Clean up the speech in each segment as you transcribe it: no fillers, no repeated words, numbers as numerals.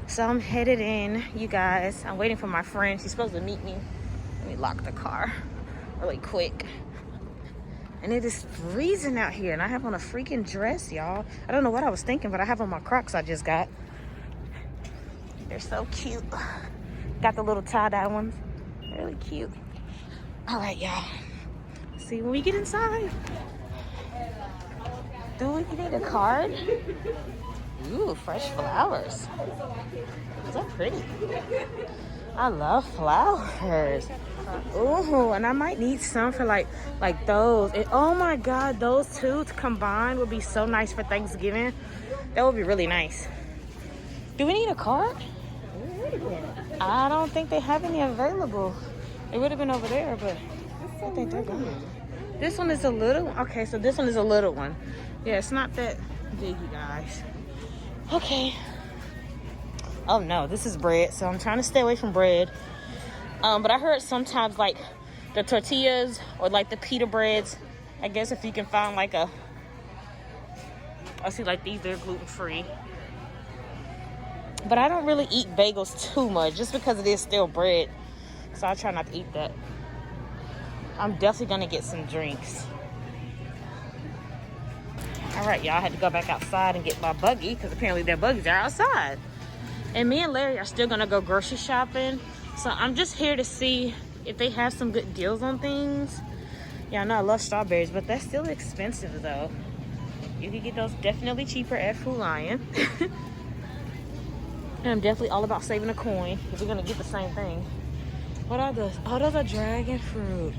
So I'm headed in, you guys. I'm waiting for my friend. She's supposed to meet me. Let me lock the car really quick. And it is freezing out here, and I have on a freaking dress, y'all. I don't know what I was thinking, but I have on my Crocs I just got. They're so cute. Got the little tie-dye ones. Really cute. All right, y'all. See you when we get inside. Do we need a card? Ooh, fresh flowers. So pretty. I love flowers. Ooh, and I might need some for like those. And oh my God, those two combined would be so nice for Thanksgiving. That would be really nice. Do we need a card? I don't think they have any available. It would have been over there, but I think they're gone. This one is a little, okay, so this one is a little one. Yeah, it's not that big, you guys. Okay. Oh no, this is bread, so I'm trying to stay away from bread. But I heard sometimes like the tortillas or like the pita breads, I guess if you can find like I see like these, they're gluten-free. But I don't really eat bagels too much just because it is still bread. So I try not to eat that. I'm definitely gonna get some drinks. All right, y'all, I had to go back outside and get my buggy because apparently their buggies are outside. And me and Larry are still gonna go grocery shopping. So I'm just here to see if they have some good deals on things. Yeah, I know I love strawberries, but that's still expensive though. You can get those definitely cheaper at Food Lion. And I'm definitely all about saving a coin if we're gonna get the same thing. What are those? Oh, those are dragon fruit.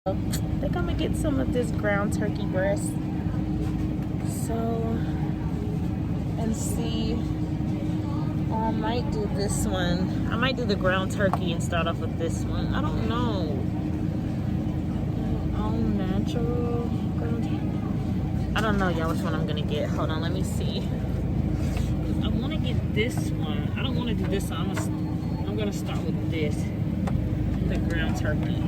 I think I'm gonna get some of this ground turkey breast. So, and see, I might do this one. I might do the ground turkey and start off with this one. I don't know. All natural ground turkey. I don't know, y'all, which one I'm gonna get. Hold on, let me see. I wanna get this one. I don't wanna do this one. I'm gonna start with this, the ground turkey.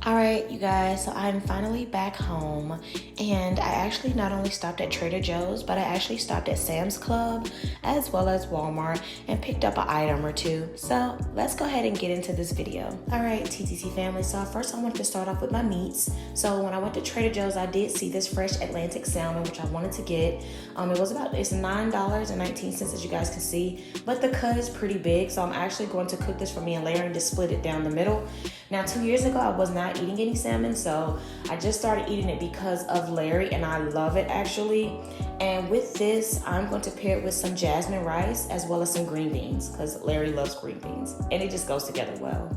All right, you guys, so I'm finally back home, and I actually not only stopped at Trader Joe's, but I actually stopped at Sam's Club as well as Walmart and picked up an item or two. So let's go ahead and get into this video. All right, TTC family, so first I want to start off with my meats. So when I went to Trader Joe's, I did see this fresh Atlantic salmon, which I wanted to get. It's $9.19, as you guys can see, but the cut is pretty big, so I'm actually going to cook this for me and Larry and just split it down the middle. Now, 2 years ago, I was not eating any salmon, so I just started eating it because of Larry, and I love it actually. And with this, I'm going to pair it with some jasmine rice as well as some green beans because Larry loves green beans, and it just goes together well.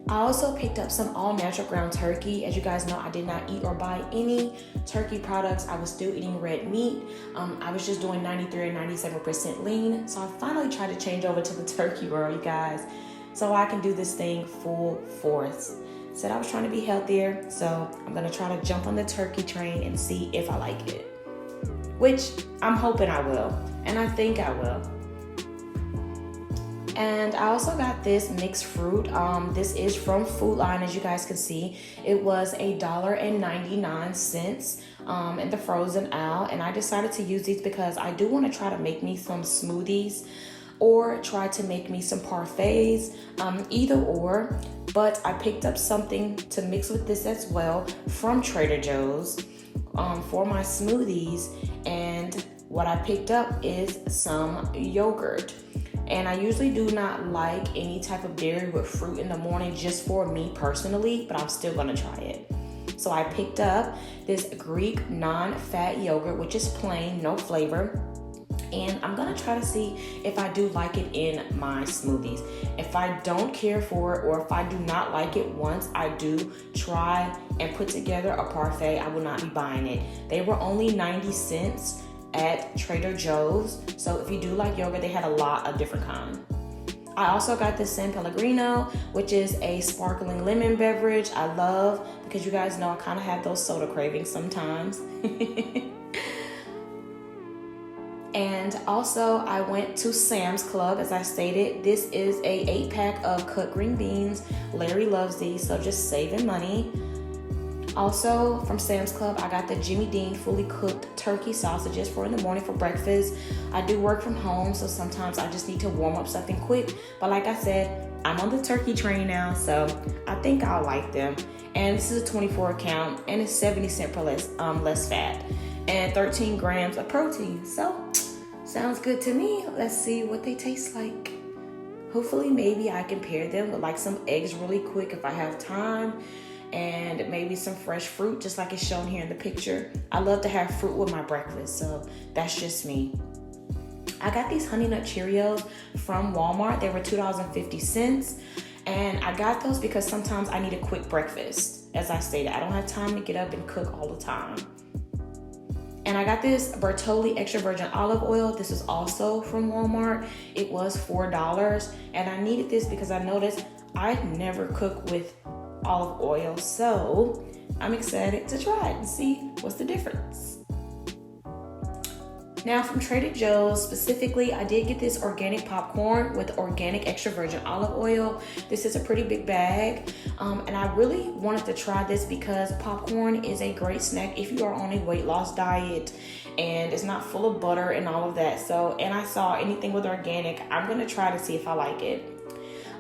I also picked up some all-natural ground turkey. As you guys know, I did not eat or buy any turkey products. I was still eating red meat. I was just doing 93 and 97% lean, so I finally tried to change over to the turkey world, you guys, so I can do this thing full force. Said I was trying to be healthier, so I'm gonna try to jump on the turkey train and see if I like it, which I'm hoping I will, and I think I will. And I also got this mixed fruit. This is from Food Line, as you guys can see. It was $1.99 in the frozen aisle, and I decided to use these because I do want to try to make me some smoothies or try to make me some parfaits, either or. But I picked up something to mix with this as well from Trader Joe's for my smoothies, and what I picked up is some yogurt. And I usually do not like any type of dairy with fruit in the morning, just for me personally, but I'm still gonna try it. So I picked up this Greek non-fat yogurt, which is plain, no flavor. And I'm gonna try to see if I do like it in my smoothies. If I don't care for it, or if I do not like it once I do try and put together a parfait, I will not be buying it. They were only 90 cents at Trader Joe's. So if you do like yogurt, they had a lot of different kinds. I also got this San Pellegrino, which is a sparkling lemon beverage. I love, because you guys know I kind of have those soda cravings sometimes. And also I went to Sam's Club, as I stated. This is a 8-pack of cut green beans. Larry loves these, so just saving money. Also from Sam's Club, I got the Jimmy Dean fully cooked turkey sausages for in the morning for breakfast. I do work from home, so sometimes I just need to warm up something quick. But like I said, I'm on the turkey train now, so I think I'll like them. And this is a 24 count, and it's 70 cents per less fat, and 13 grams of protein. So sounds good to me. Let's see what they taste like. Hopefully, maybe I can pair them with like some eggs really quick if I have time, and maybe some fresh fruit, just like it's shown here in the picture. I love to have fruit with my breakfast, so that's just me. I got these Honey Nut Cheerios from Walmart. They were $2.50, and I got those because sometimes I need a quick breakfast. As I stated, I don't have time to get up and cook all the time. And I got this Bertolli extra virgin olive oil. This is also from Walmart. It was $4, and I needed this because I noticed I never cook with olive oil, so I'm excited to try it and see what's the difference. Now from Trader Joe's specifically, I did get this organic popcorn with organic extra virgin olive oil. This is a pretty big bag, and I really wanted to try this because popcorn is a great snack if you are on a weight loss diet, and it's not full of butter and all of that. So, and I saw anything with organic, I'm gonna try to see if I like it.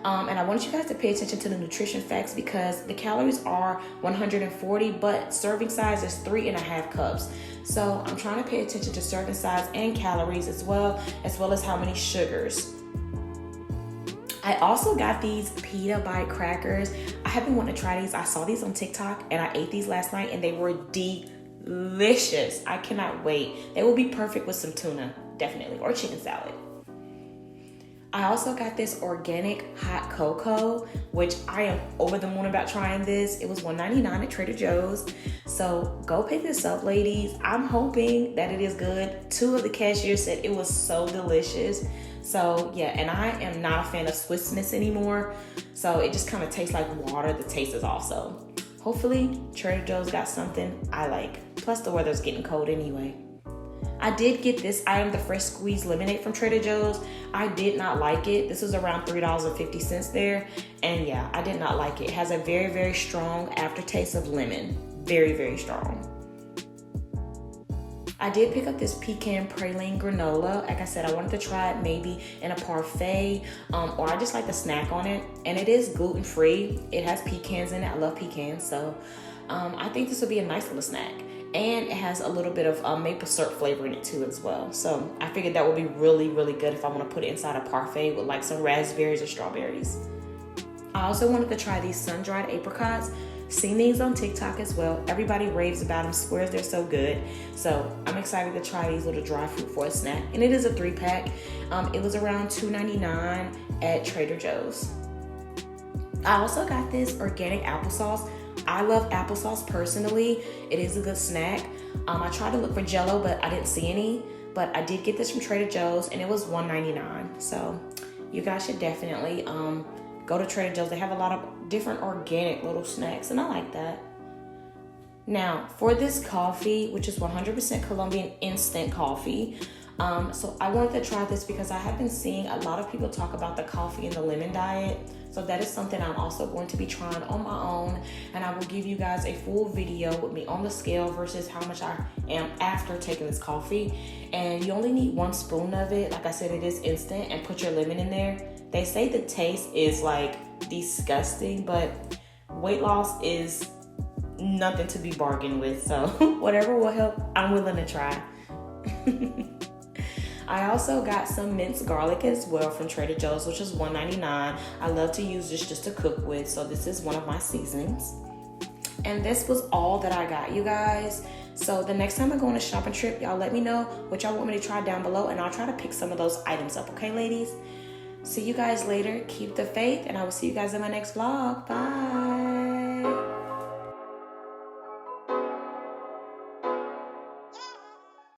And I want you guys to pay attention to the nutrition facts because the calories are 140, but serving size is 3.5 cups. So I'm trying to pay attention to serving size and calories as well as how many sugars. I also got these pita bite crackers. I have been wanting to try these. I saw these on TikTok and I ate these last night and they were delicious. I cannot wait. They will be perfect with some tuna, definitely, or chicken salad. I also got this organic hot cocoa, which I am over the moon about trying this. It was $1.99 at Trader Joe's. So go pick this up, ladies. I'm hoping that it is good. 2 of the cashiers said it was so delicious. So yeah, and I am not a fan of Swiss Miss anymore. So it just kind of tastes like water. The taste is also. Hopefully Trader Joe's got something I like. Plus the weather's getting cold anyway. I did get this item, the fresh squeezed lemonade from Trader Joe's. I did not like it. This was around $3.50 there. And yeah, I did not like it. It has a very, very strong aftertaste of lemon. Very, very strong. I did pick up this pecan praline granola. Like I said, I wanted to try it maybe in a parfait, or I just like the snack on it. And it is gluten-free. It has pecans in it. I love pecans. So I think this would be a nice little snack. And it has a little bit of maple syrup flavor in it too as well. So I figured that would be really, really good if I want to put it inside a parfait with like some raspberries or strawberries. I also wanted to try these sun-dried apricots. Seen these on TikTok as well. Everybody raves about them, swears they're so good. So I'm excited to try these little dry fruit for a snack. And it is a 3-pack. It was around $2.99 at Trader Joe's. I also got this organic applesauce. I love applesauce personally. It is a good snack. I tried to look for Jell-O, but I didn't see any. But I did get this from Trader Joe's, and it was $1.99. So you guys should definitely go to Trader Joe's. They have a lot of different organic little snacks, and I like that. Now, for this coffee, which is 100% Colombian instant coffee, so I wanted to try this because I have been seeing a lot of people talk about the coffee and the lemon diet. So that is something I'm also going to be trying on my own, and I will give you guys a full video with me on the scale versus how much I am after taking this coffee. And you only need 1 spoon of it. Like I said, it is instant, and put your lemon in there. They say the taste is like disgusting, but weight loss is nothing to be bargained with. So whatever will help, I'm willing to try. I also got some minced garlic as well from Trader Joe's, which is $1.99. I love to use this just to cook with, so this is one of my seasonings. And this was all that I got, you guys. So the next time I go on a shopping trip, y'all let me know what y'all want me to try down below, and I'll try to pick some of those items up, okay, ladies? See you guys later. Keep the faith, and I will see you guys in my next vlog. Bye.